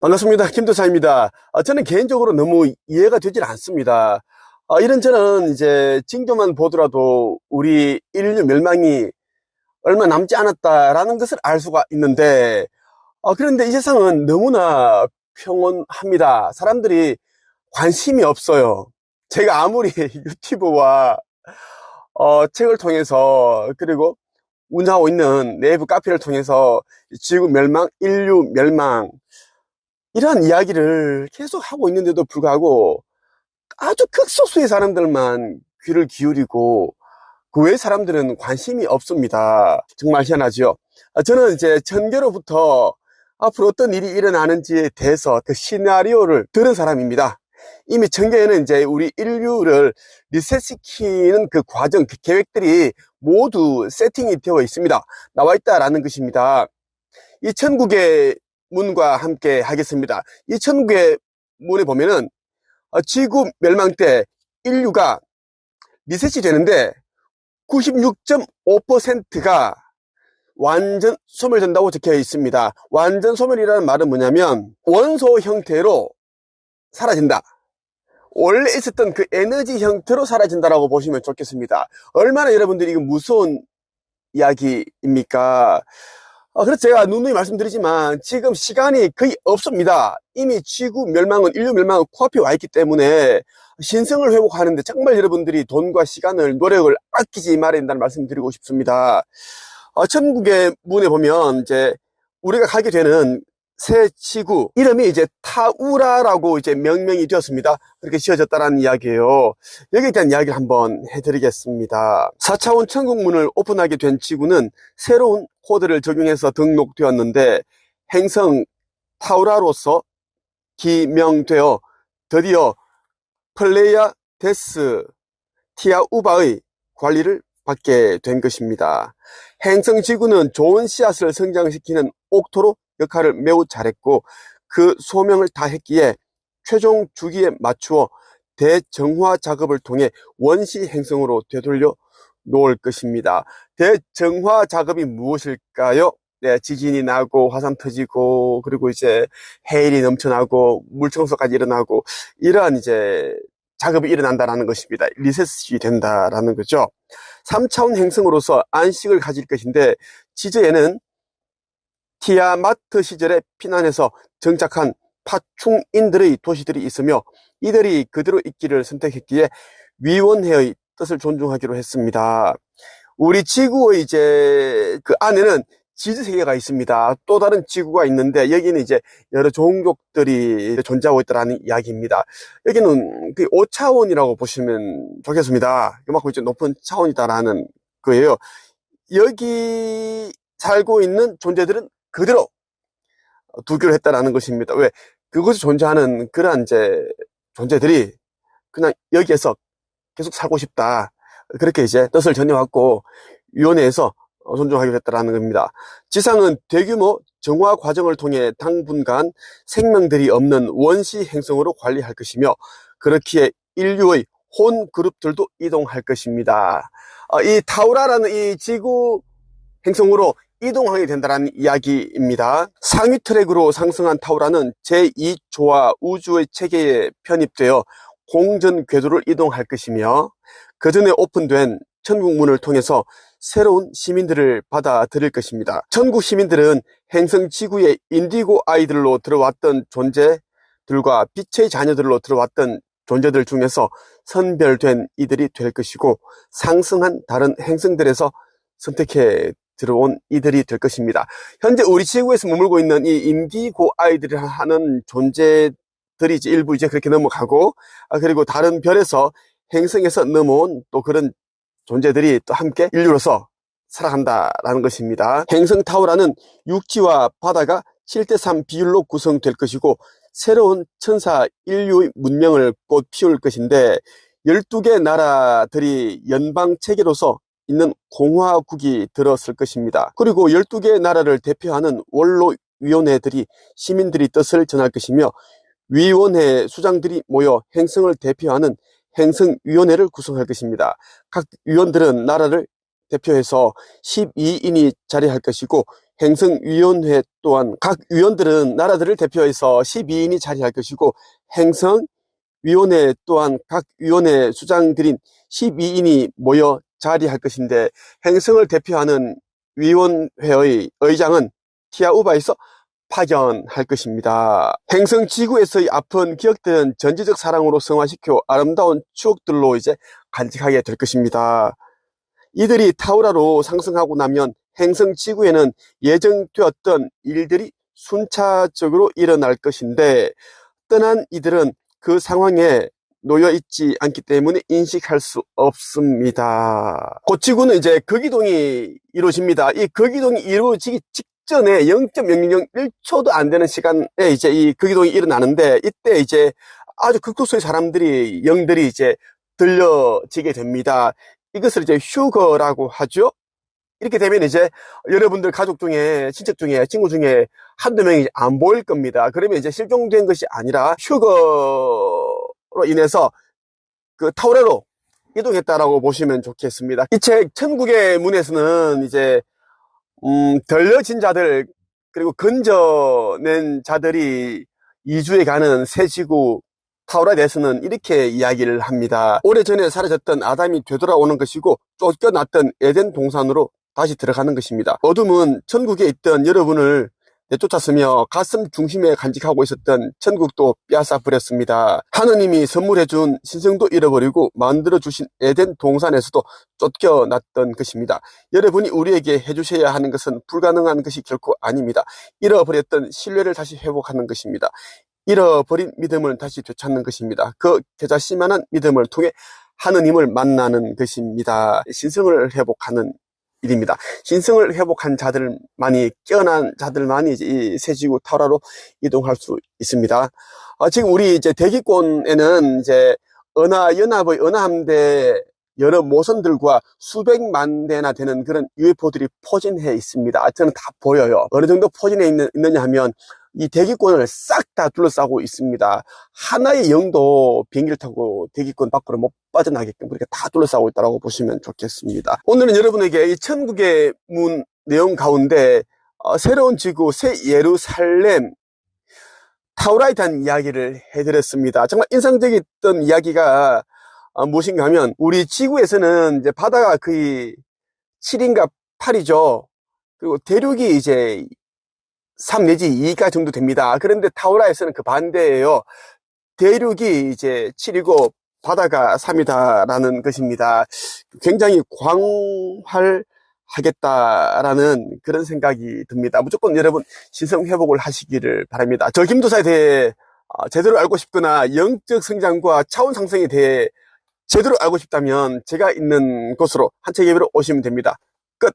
반갑습니다. 김도사입니다. 저는 개인적으로 너무 이해가 되질 않습니다. 이런저런 이제 징조만 보더라도 우리 인류 멸망이 얼마 남지 않았다라는 것을 알 수가 있는데, 그런데 이 세상은 너무나 평온합니다. 사람들이 관심이 없어요. 제가 아무리 유튜브와 책을 통해서, 그리고 운영하고 있는 내부 카페를 통해서 지구 멸망, 인류 멸망, 이러한 이야기를 계속 하고 있는데도 불구하고 아주 극소수의 사람들만 귀를 기울이고 그 외의 사람들은 관심이 없습니다. 정말 희한하죠. 저는 이제 천계로부터 앞으로 어떤 일이 일어나는지에 대해서 그 시나리오를 들은 사람입니다. 이미 천계에는 이제 우리 인류를 리셋시키는 그 과정, 그 계획들이 모두 세팅이 되어 있습니다. 나와 있다라는 것입니다. 이 천국의 문과 함께 하겠습니다. 이 천국의 문에 보면은 지구 멸망 때 인류가 리셋이 되는데 96.5%가 완전 소멸된다고 적혀 있습니다. 완전 소멸이라는 말은 뭐냐면 원소 형태로 사라진다. 원래 있었던 그 에너지 형태로 사라진다라고 보시면 좋겠습니다. 얼마나 여러분들이 이거 무서운 이야기입니까? 그래서 제가 누누이 말씀드리지만 지금 시간이 거의 없습니다. 이미 지구 멸망은, 인류 멸망은 코앞에 와 있기 때문에 신성을 회복하는데 정말 여러분들이 돈과 시간을, 노력을 아끼지 말아야 된다는 말씀 드리고 싶습니다. 천국의 문에 보면 이제 우리가 가게 되는 새 지구 이름이 이제 타우라라고 이제 명명이 되었습니다. 그렇게 지어졌다는 이야기예요. 여기에 대한 이야기를 한번 해드리겠습니다. 4차원 천국문을 오픈하게 된 지구는 새로운 코드를 적용해서 등록되었는데 행성 타우라로서 기명되어 드디어 플레이아데스 티아우바의 관리를 받게 된 것입니다. 행성 지구는 좋은 씨앗을 성장시키는 옥토로 역할을 매우 잘했고 그 소명을 다했기에 최종 주기에 맞추어 대정화 작업을 통해 원시 행성으로 되돌려 놓을 것입니다. 대정화 작업이 무엇일까요? 네, 지진이 나고 화산 터지고 그리고 이제 해일이 넘쳐나고 물청소까지 일어나고 이러한 이제 작업이 일어난다라는 것입니다. 리셋이 된다라는 거죠. 3차원 행성으로서 안식을 가질 것인데 지저에는 티아마트 시절에 피난해서 정착한 파충인들의 도시들이 있으며 이들이 그대로 있기를 선택했기에 위원회의 뜻을 존중하기로 했습니다. 우리 지구의 이제 그 안에는 지지 세계가 있습니다. 또 다른 지구가 있는데 여기는 이제 여러 종족들이 존재하고 있다는 이야기입니다. 여기는 그 5차원이라고 보시면 좋겠습니다. 그만큼 이제 높은 차원이다라는 거예요. 여기 살고 있는 존재들은 그대로 두기로 했다라는 것입니다. 왜? 그곳에 존재하는 그러한 이제 존재들이 그냥 여기에서 계속 살고 싶다. 그렇게 이제 뜻을 전해왔고, 위원회에서 존중하기로 했다라는 겁니다. 지상은 대규모 정화 과정을 통해 당분간 생명들이 없는 원시 행성으로 관리할 것이며, 그렇기에 인류의 혼 그룹들도 이동할 것입니다. 이 타우라라는 이 지구 행성으로 이동하게 된다는 이야기입니다. 상위 트랙으로 상승한 타우라는 제2조와 우주의 체계에 편입되어 공전 궤도를 이동할 것이며 그 전에 오픈된 천국문을 통해서 새로운 시민들을 받아들일 것입니다. 천국 시민들은 행성 지구의 인디고 아이들로 들어왔던 존재들과 빛의 자녀들로 들어왔던 존재들 중에서 선별된 이들이 될 것이고 상승한 다른 행성들에서 선택해 들어온 이들이 될 것입니다. 현재 우리 지구에서 머물고 있는 이 인디고 아이들이 하는 존재들이 이제 일부 이제 그렇게 넘어가고, 그리고 다른 별에서 행성에서 넘어온 또 그런 존재들이 또 함께 인류로서 살아간다라는 것입니다. 행성 타우라는 육지와 바다가 7대3 비율로 구성될 것이고 새로운 천사 인류의 문명을 꽃 피울 것인데 12개 나라들이 연방 체계로서 있는 공화국이 들어설 것입니다. 그리고 12개 나라를 대표하는 원로위원회들이 시민들이 뜻을 전할 것이며 위원회 수장들이 모여 행성을 대표하는 행성위원회를 구성할 것입니다. 각 위원들은 나라를 대표해서 12인이 자리할 것이고 행성위원회 또한 각 위원들은 나라들을 대표해서 12인이 자리할 것이고, 행성위원회 또한 각 위원회 수장들인 12인이 모여 자리할 것인데, 행성을 대표하는 위원회의 의장은 티아우바에서 파견할 것입니다. 행성 지구에서의 아픈 기억들은 전지적 사랑으로 성화시켜 아름다운 추억들로 이제 간직하게 될 것입니다. 이들이 타우라로 상승하고 나면 행성 지구에는 예정되었던 일들이 순차적으로 일어날 것인데, 떠난 이들은 그 상황에 놓여 있지 않기 때문에 인식할 수 없습니다. 곧 지구는 이제 거기동이 이루어집니다. 이 거기동이 이루어지기 직전에 0.001초도 안 되는 시간에 이제 이 거기동이 일어나는데, 이때 이제 아주 극소수의 사람들이, 영들이 이제 들려지게 됩니다. 이것을 이제 휴거라고 하죠. 이렇게 되면 이제 여러분들 가족 중에, 친척 중에, 친구 중에 한두 명이 안 보일 겁니다. 그러면 이제 실종된 것이 아니라 휴거로 인해서 그 타우라로 이동했다라고 보시면 좋겠습니다. 이 책 천국의 문에서는 이제 들려진 자들, 그리고 건져낸 자들이 이주해 가는 새 지구 타우라에 대해서는 이렇게 이야기를 합니다. 오래전에 사라졌던 아담이 되돌아오는 것이고, 쫓겨났던 에덴 동산으로 다시 들어가는 것입니다. 어둠은 천국에 있던 여러분을 내쫓았으며 가슴 중심에 간직하고 있었던 천국도 빼앗아 버렸습니다. 하느님이 선물해준 신성도 잃어버리고 만들어주신 에덴 동산에서도 쫓겨났던 것입니다. 여러분이 우리에게 해주셔야 하는 것은 불가능한 것이 결코 아닙니다. 잃어버렸던 신뢰를 다시 회복하는 것입니다. 잃어버린 믿음을 다시 되찾는 것입니다. 그 겨자씨만한 믿음을 통해 하느님을 만나는 것입니다. 신성을 회복하는 일입니다. 신성을 회복한 자들만이, 깨어난 자들만이 이 새지구 타우라로 이동할 수 있습니다. 지금 우리 이제 대기권에는 이제 연합의 은하함대 여러 모선들과 수백만 대나 되는 그런 UFO들이 포진해 있습니다. 저는 다 보여요. 어느 정도 포진해 있느냐 하면 이 대기권을 싹 다 둘러싸고 있습니다. 하나의 영도 비행기를 타고 대기권 밖으로 못 빠져나게끔 그렇게 다 둘러싸고 있다고 보시면 좋겠습니다. 오늘은 여러분에게 이 천국의 문 내용 가운데 새로운 지구, 새 예루살렘, 타우라에 대한 이야기를 해드렸습니다. 정말 인상적이었던 이야기가 무엇인가 하면, 우리 지구에서는 이제 바다가 거의 7인가 8이죠. 그리고 대륙이 이제 3 내지 2가 정도 됩니다. 그런데 타우라에서는 그 반대예요. 대륙이 이제 7이고 바다가 3이다라는 것입니다. 굉장히 광활하겠다라는 그런 생각이 듭니다. 무조건 여러분 신성 회복을 하시기를 바랍니다. 저 김도사에 대해 제대로 알고 싶거나 영적 성장과 차원 상승에 대해 제대로 알고 싶다면 제가 있는 곳으로 한책 예배로 오시면 됩니다.